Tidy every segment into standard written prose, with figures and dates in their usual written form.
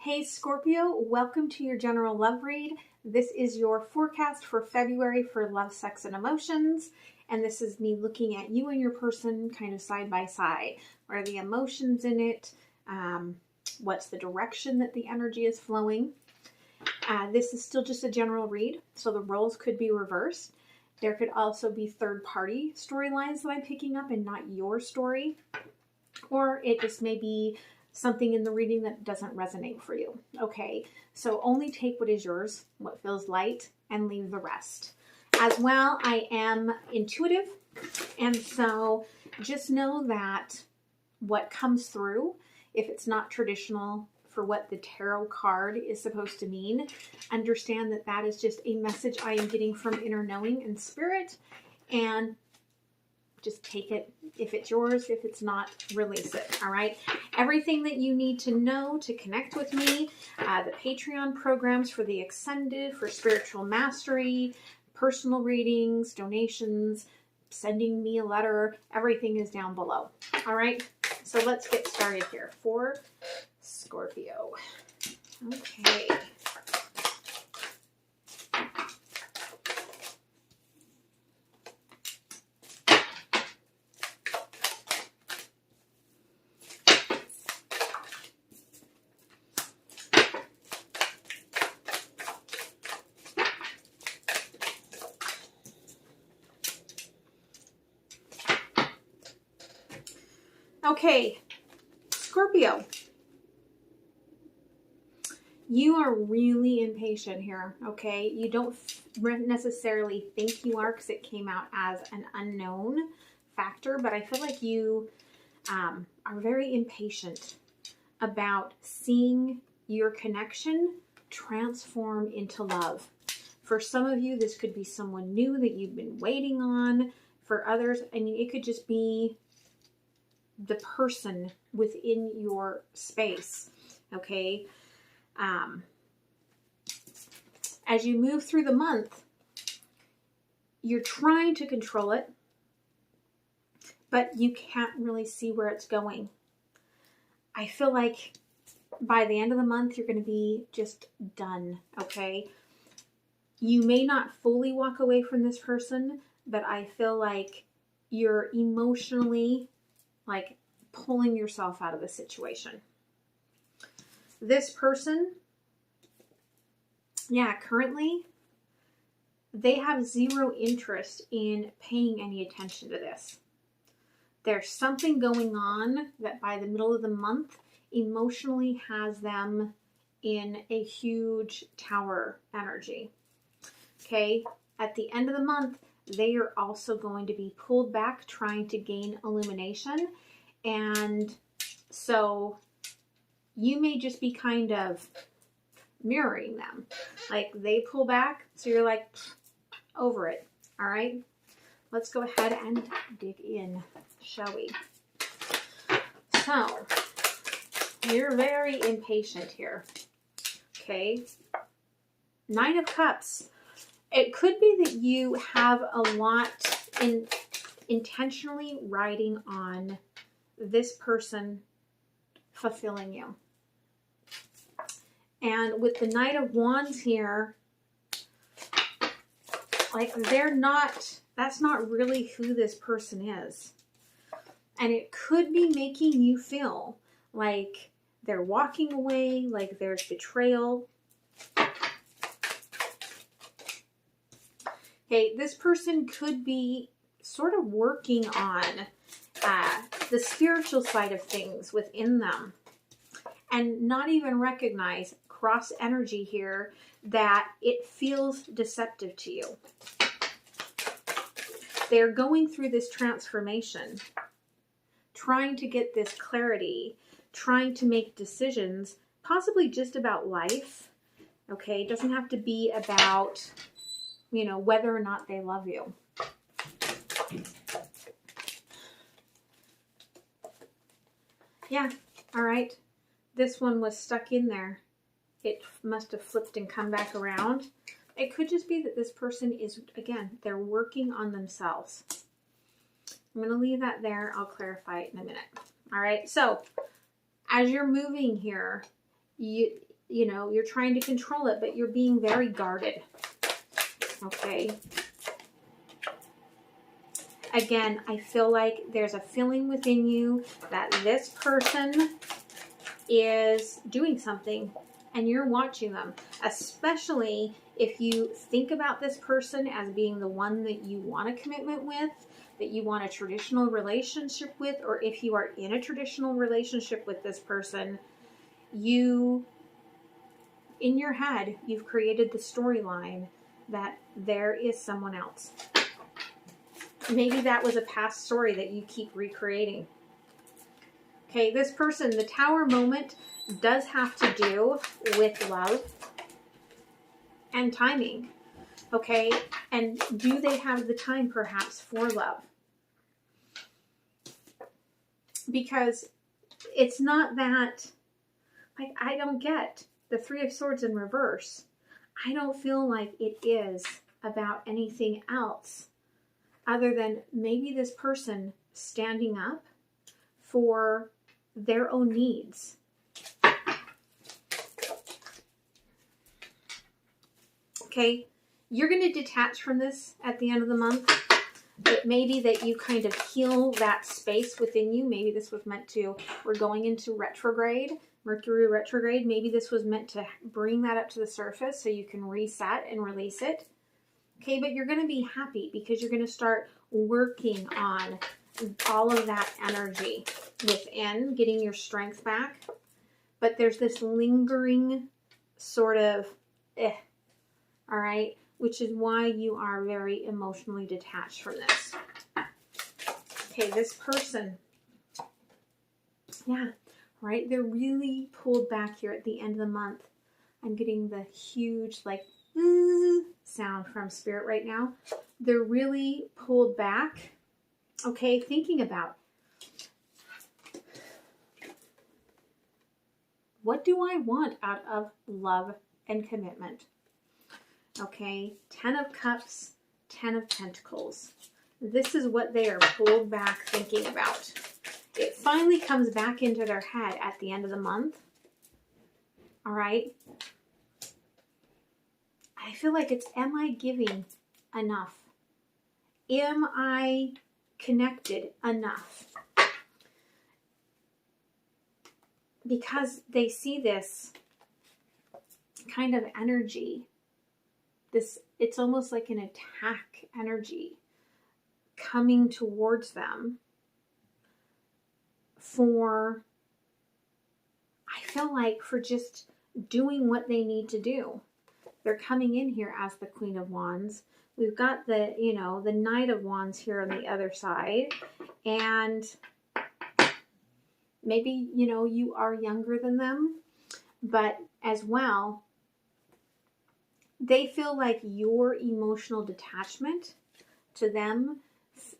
Hey Scorpio, welcome to your general love read. This is your forecast for February for love, sex, and emotions. And this is me looking at you and your person kind of side by side. What are the emotions in it? What's the direction that the energy is flowing? This is still just a general read, so the roles could be reversed. There could also be third-party storylines that I'm picking up and not your story. Or it just may be something in the reading that doesn't resonate for you. Okay, so only take what is yours, what feels light, and leave the rest. As well, I am intuitive, and so just know that what comes through, if it's not traditional for what the tarot card is supposed to mean, understand that that is just a message I am getting from inner knowing and spirit, and just take it. If it's yours, if it's not, release it. All right. Everything that you need to know to connect with me, the Patreon programs for the Ascended, for spiritual mastery, personal readings, donations, sending me a letter, everything is down below. All right. So let's get started here for Scorpio. Okay. Okay, Scorpio, you are really impatient here, okay? You don't necessarily think you are because it came out as an unknown factor, but I feel like you are very impatient about seeing your connection transform into love. For some of you, this could be someone new that you've been waiting on. For others, I mean, it could just be the person within your space, okay? As you move through the month, you're trying to control it, but you can't really see where it's going. I feel like by the end of the month, you're going to be just done, okay? You may not fully walk away from this person, but I feel like you're emotionally like pulling yourself out of the situation. This person, yeah, currently they have zero interest in paying any attention to this. There's something going on that by the middle of the month emotionally has them in a huge tower energy. Okay, at the end of the month, they are also going to be pulled back trying to gain illumination. And so you may just be kind of mirroring them. Like they pull back, so you're like, over it. All right, let's go ahead and dig in, shall we? So you're very impatient here. Okay, Nine of Cups. It could be that you have a lot intentionally riding on this person fulfilling you. And with the Knight of Wands here, like that's not really who this person is. And it could be making you feel like they're walking away, like there's betrayal. Okay, this person could be sort of working on the spiritual side of things within them and not even recognize cross energy here that it feels deceptive to you. They're going through this transformation, trying to get this clarity, trying to make decisions, possibly just about life. Okay, it doesn't have to be about, you know, whether or not they love you. Yeah, all right. This one was stuck in there. It must have flipped and come back around. It could just be that this person is, again, they're working on themselves. I'm going to leave that there. I'll clarify it in a minute. All right. So as you're moving here, you know, you're trying to control it, but you're being very guarded. Okay. Again, I feel like there's a feeling within you that this person is doing something and you're watching them, especially if you think about this person as being the one that you want a commitment with, that you want a traditional relationship with, or if you are in a traditional relationship with this person, you, in your head, you've created the storyline that there is someone else. Maybe that was a past story that you keep recreating. Okay, this person, the Tower moment, does have to do with love and timing. Okay, and do they have the time perhaps for love? Because it's not that, like, I don't get the Three of Swords in reverse. I don't feel like it is about anything else other than maybe this person standing up for their own needs. Okay, you're going to detach from this at the end of the month. It may be that you kind of heal that space within you. Maybe this was meant to, we're going into retrograde, Mercury retrograde. Maybe this was meant to bring that up to the surface so you can reset and release it. Okay, but you're going to be happy because you're going to start working on all of that energy within, getting your strength back. But there's this lingering sort of, all right, which is why you are very emotionally detached from this. Okay, this person, yeah, right, they're really pulled back here at the end of the month. I'm getting the huge, like, sound from Spirit right now. They're really pulled back. Okay, thinking about, what do I want out of love and commitment? Okay, 10 of Cups, 10 of Pentacles. This is what they are pulled back thinking about. It finally comes back into their head at the end of the month. All right. I feel like it's, am I giving enough? Am I connected enough? Because they see this kind of energy. This, it's almost like an attack energy coming towards them for, I feel like, for just doing what they need to do. They're coming in here as the Queen of Wands. We've got the, you know, the Knight of Wands here on the other side. And maybe, you know, you are younger than them, but as well, they feel like your emotional detachment to them,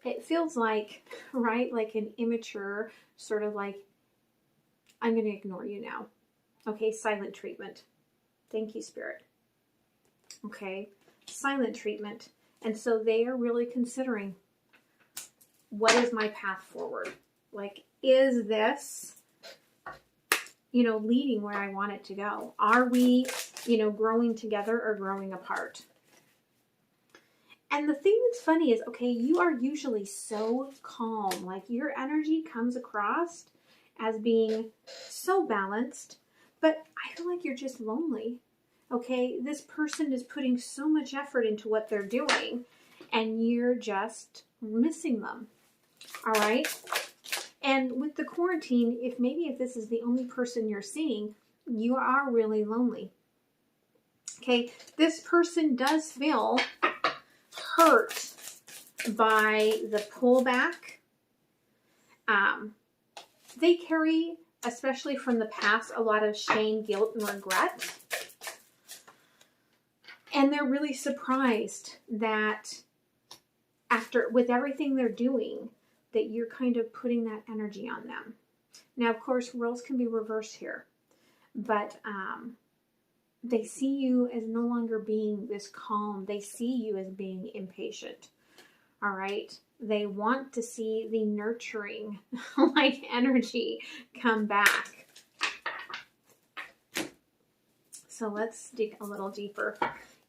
it feels like, right, like an immature sort of like, I'm going to ignore you now. Okay, silent treatment. Thank you, Spirit. Okay, silent treatment. And so they are really considering, what is my path forward? Like, is this, you know, leading where I want it to go? Are we, you know, growing together or growing apart? And the thing that's funny is, okay, you are usually so calm. Like, your energy comes across as being so balanced, but I feel like you're just lonely. Okay, this person is putting so much effort into what they're doing, and you're just missing them. All right? And with the quarantine, if this is the only person you're seeing, you are really lonely. Okay, this person does feel hurt by the pullback. They carry, especially from the past, a lot of shame, guilt, and regret. And they're really surprised that with everything they're doing, that you're kind of putting that energy on them. Now, of course, roles can be reversed here, but they see you as no longer being this calm. They see you as being impatient. All right. They want to see the nurturing like energy come back. So let's dig a little deeper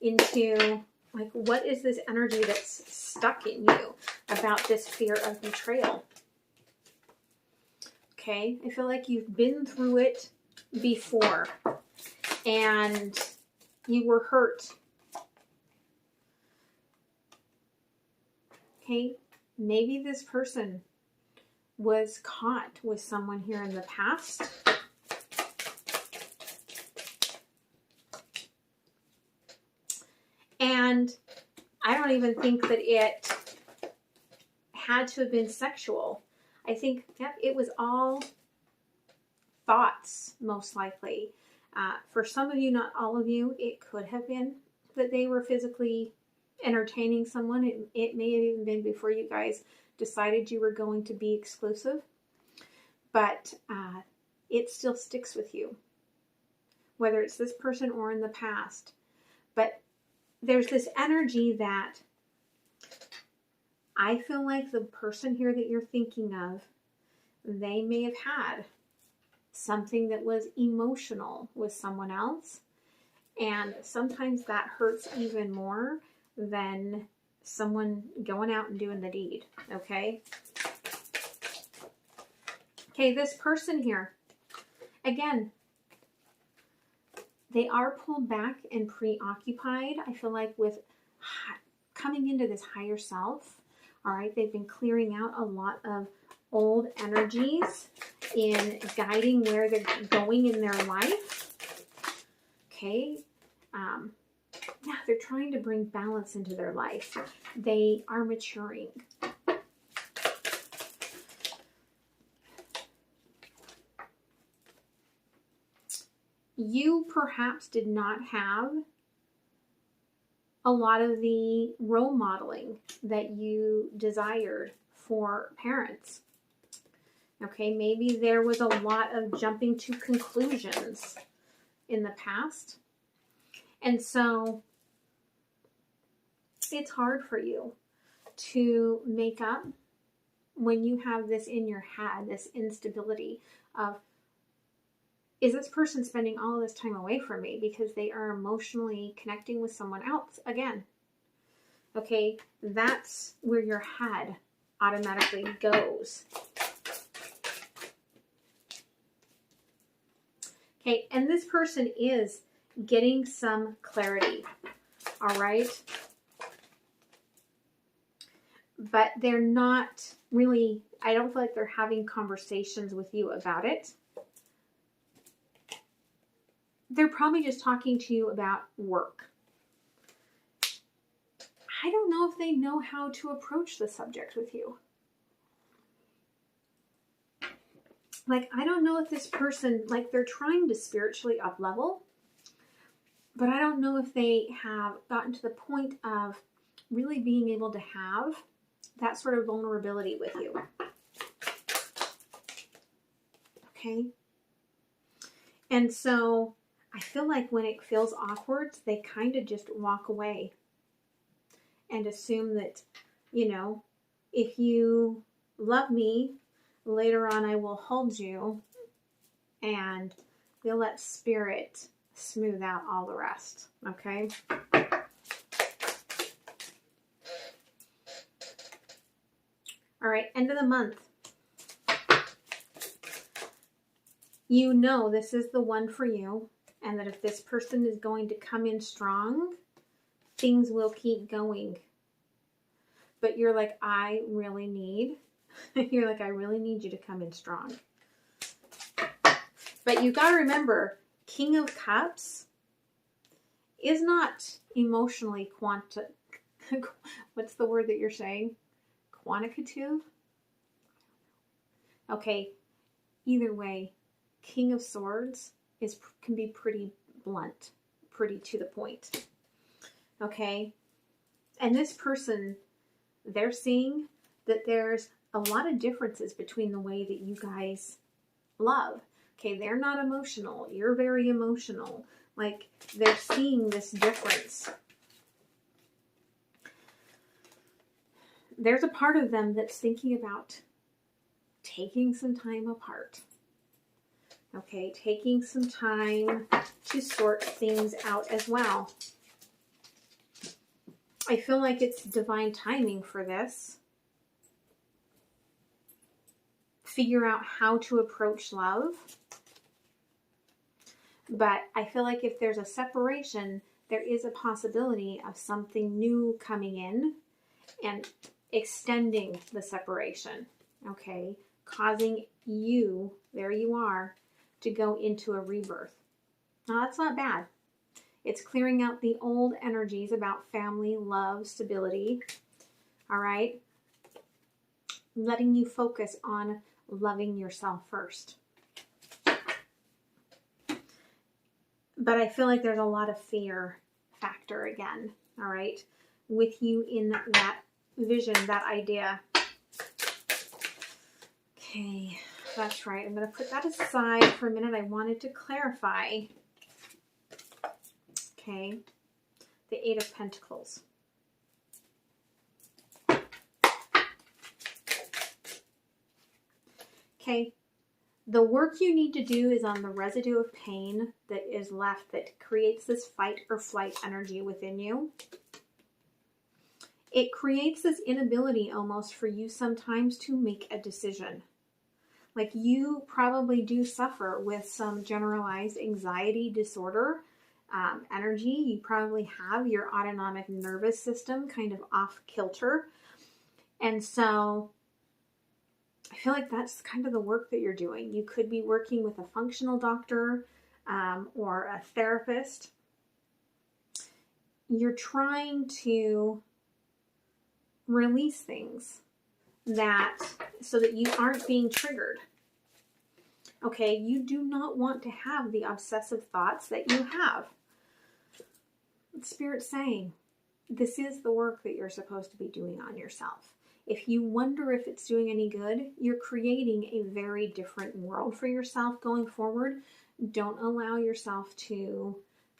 into, like, what is this energy that's stuck in you about this fear of betrayal? Okay, I feel like you've been through it before and you were hurt. Okay, maybe this person was caught with someone here in the past. And I don't even think that it had to have been sexual. I think, yep, it was all thoughts, most likely. For some of you, not all of you, it could have been that they were physically entertaining someone. It may have even been before you guys decided you were going to be exclusive. But it still sticks with you, whether it's this person or in the past. But there's this energy that I feel like the person here that you're thinking of, they may have had something that was emotional with someone else. And sometimes that hurts even more than someone going out and doing the deed. Okay? Okay, this person here, again, they are pulled back and preoccupied, I feel like, with coming into this higher self. All right, they've been clearing out a lot of old energies in guiding where they're going in their life. Okay, yeah, they're trying to bring balance into their life. They are maturing. You perhaps did not have a lot of the role modeling that you desired for parents. Okay, maybe there was a lot of jumping to conclusions in the past. And so it's hard for you to make up when you have this in your head, this instability of, is this person spending all this time away from me because they are emotionally connecting with someone else again? Okay, that's where your head automatically goes. Okay, and this person is getting some clarity, all right? But they're not really, I don't feel like they're having conversations with you about it. They're probably just talking to you about work. I don't know if they know how to approach the subject with you. Like, I don't know if this person, like, they're trying to spiritually up-level, but I don't know if they have gotten to the point of really being able to have that sort of vulnerability with you. Okay? And so I feel like when it feels awkward, they kind of just walk away and assume that, you know, if you love me, later on I will hold you and we'll let spirit smooth out all the rest. Okay? All right, end of the month. You know this is the one for you, and that if this person is going to come in strong, things will keep going. But you're like, I really need you to come in strong. But you got to remember, King of Cups is not emotionally what's the word that you're saying? Quantitative? Okay, either way, King of Swords can be pretty blunt, pretty to the point. Okay? And this person, they're seeing that there's a lot of differences between the way that you guys love. Okay, they're not emotional. You're very emotional. Like, they're seeing this difference. There's a part of them that's thinking about taking some time apart. Okay, taking some time to sort things out as well. I feel like it's divine timing for this. Figure out how to approach love. But I feel like if there's a separation, there is a possibility of something new coming in and extending the separation, okay? Causing you, there you are, to go into a rebirth. Now, that's not bad. It's clearing out the old energies about family, love, stability, all right? Letting you focus on loving yourself first. But I feel like there's a lot of fear factor again, all right, with you in that vision, that idea. Okay, that's right. I'm going to put that aside for a minute. I wanted to clarify. Okay, the Eight of Pentacles. Okay, the work you need to do is on the residue of pain that is left that creates this fight or flight energy within you. It creates this inability almost for you sometimes to make a decision. Like you probably do suffer with some generalized anxiety disorder energy. You probably have your autonomic nervous system kind of off kilter. And so I feel like that's kind of the work that you're doing. You could be working with a functional doctor or a therapist. You're trying to release things so that you aren't being triggered. Okay, you do not want to have the obsessive thoughts that you have. Spirit's saying, this is the work that you're supposed to be doing on yourself. If you wonder if it's doing any good, you're creating a very different world for yourself going forward. Don't allow yourself to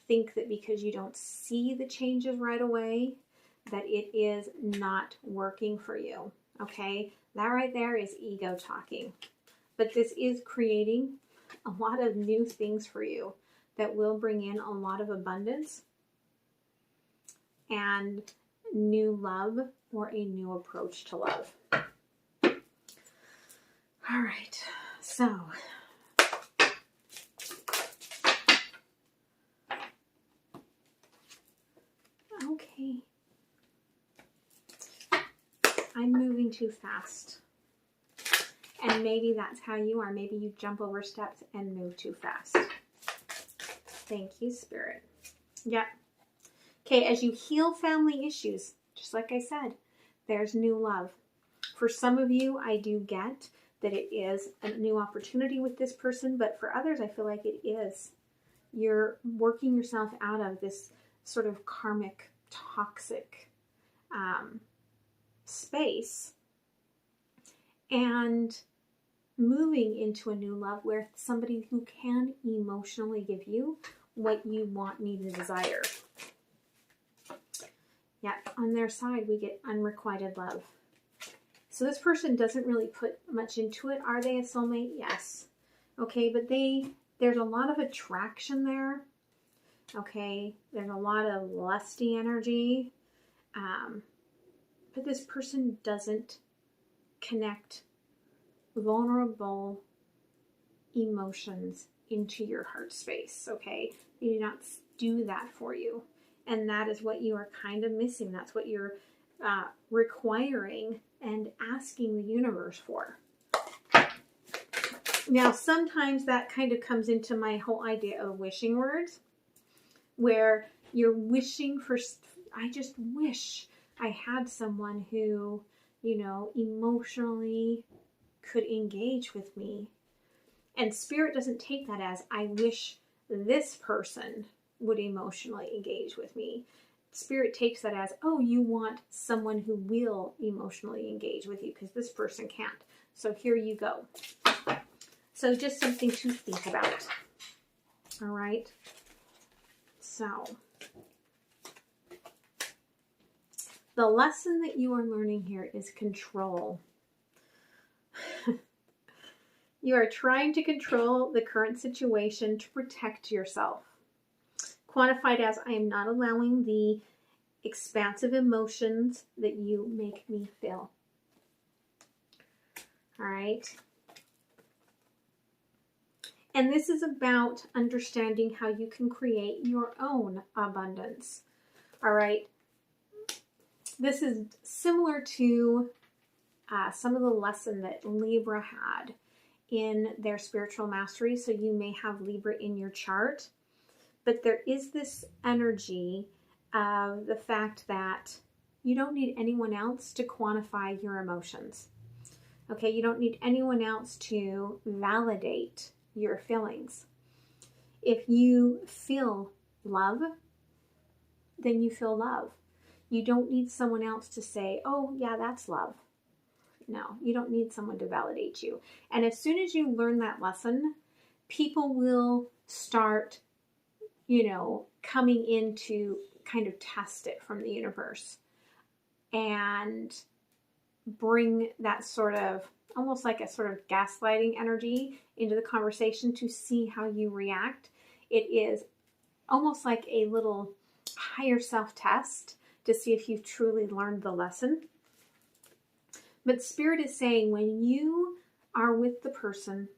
think that because you don't see the changes right away, that it is not working for you. Okay, that right there is ego talking. But this is creating a lot of new things for you that will bring in a lot of abundance and new love or a new approach to love. All right, so okay. I'm moving too fast. And maybe that's how you are. Maybe you jump over steps and move too fast. Thank you, Spirit. Yeah. Okay, as you heal family issues, just like I said, there's new love. For some of you, I do get that it is a new opportunity with this person, but for others, I feel like it is. You're working yourself out of this sort of karmic, toxic space and moving into a new love where somebody who can emotionally give you what you want, need, and desire. Yeah, on their side, we get unrequited love. So this person doesn't really put much into it. Are they a soulmate? Yes. Okay, but there's a lot of attraction there. Okay, there's a lot of lusty energy. But this person doesn't connect vulnerable emotions into your heart space, okay? They do not do that for you. And that is what you are kind of missing. That's what you're requiring and asking the universe for. Now, sometimes that kind of comes into my whole idea of wishing words, where you're wishing for, I just wish I had someone who, emotionally could engage with me. And Spirit doesn't take that as, I wish this person would emotionally engage with me. Spirit takes that as, oh, you want someone who will emotionally engage with you because this person can't. So here you go. So just something to think about. All right. So the lesson that you are learning here is control. You are trying to control the current situation to protect yourself. Quantified as, I am not allowing the expansive emotions that you make me feel. All right. And this is about understanding how you can create your own abundance. All right. This is similar to some of the lesson that Libra had in their spiritual mastery. So you may have Libra in your chart, but there is this energy of the fact that you don't need anyone else to quantify your emotions. Okay, you don't need anyone else to validate your feelings. If you feel love, then you feel love. You don't need someone else to say, oh yeah, that's love. No, you don't need someone to validate you. And as soon as you learn that lesson, people will start, coming in to kind of test it from the universe and bring that sort of, almost like a sort of gaslighting energy into the conversation to see how you react. It is almost like a little higher self test to see if you've truly learned the lesson. But Spirit is saying when you are with the person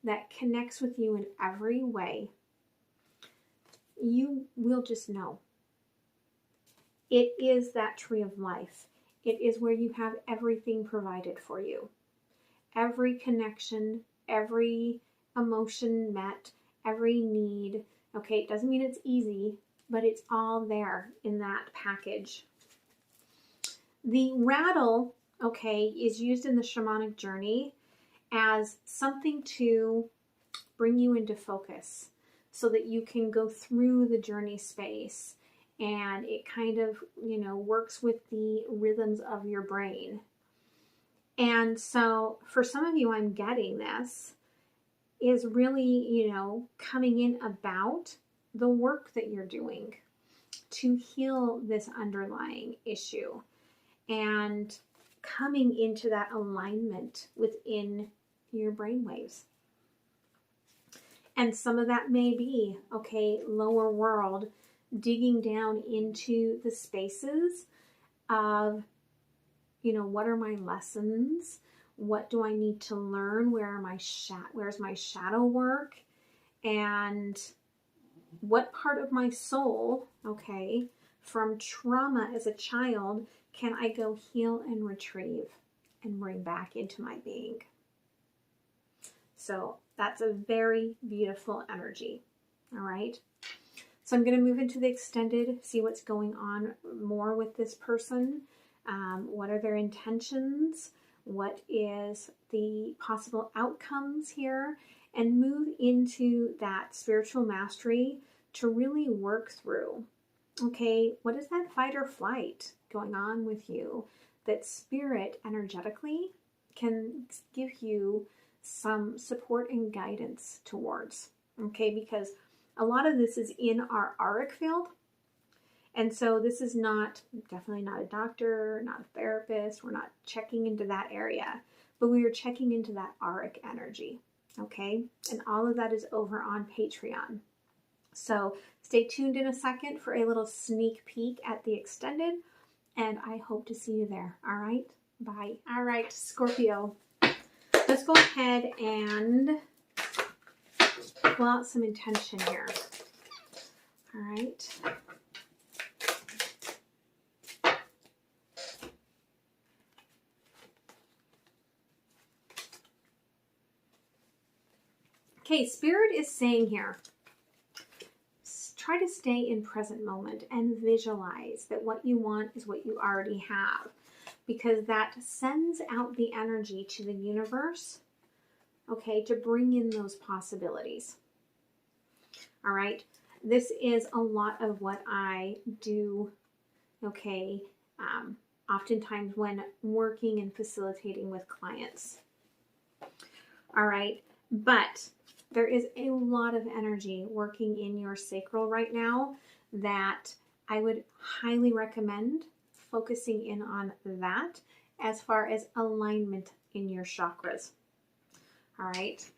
that connects with you in every way, you will just know. It is that tree of life. It is where you have everything provided for you. Every connection, every emotion met, every need. Okay, it doesn't mean it's easy, but it's all there in that package. The rattle, okay, is used in the shamanic journey as something to bring you into focus so that you can go through the journey space, and it kind of, works with the rhythms of your brain. And so for some of you, I'm getting this is really, coming in about the work that you're doing to heal this underlying issue and coming into that alignment within your brainwaves. And some of that may be, lower world, digging down into the spaces of, what are my lessons? What do I need to learn? Where's my shadow work? And what part of my soul, from trauma as a child, can I go heal and retrieve and bring back into my being? So that's a very beautiful energy. All right. So I'm going to move into the extended, see what's going on more with this person. What are their intentions? What is the possible outcomes here? And move into that spiritual mastery to really work through, what is that fight or flight going on with you that Spirit energetically can give you some support and guidance towards, because a lot of this is in our auric field. And so this is definitely not a doctor, not a therapist. We're not checking into that area, but we are checking into that auric energy. And all of that is over on Patreon. So stay tuned in a second for a little sneak peek at the extended, and I hope to see you there. All right. Bye. All right, Scorpio. Let's go ahead and pull out some intention here. All right. Okay, Spirit is saying here, try to stay in present moment and visualize that what you want is what you already have, because that sends out the energy to the universe, to bring in those possibilities. All right, this is a lot of what I do, oftentimes when working and facilitating with clients. All right, but there is a lot of energy working in your sacral right now that I would highly recommend focusing in on that as far as alignment in your chakras. All right.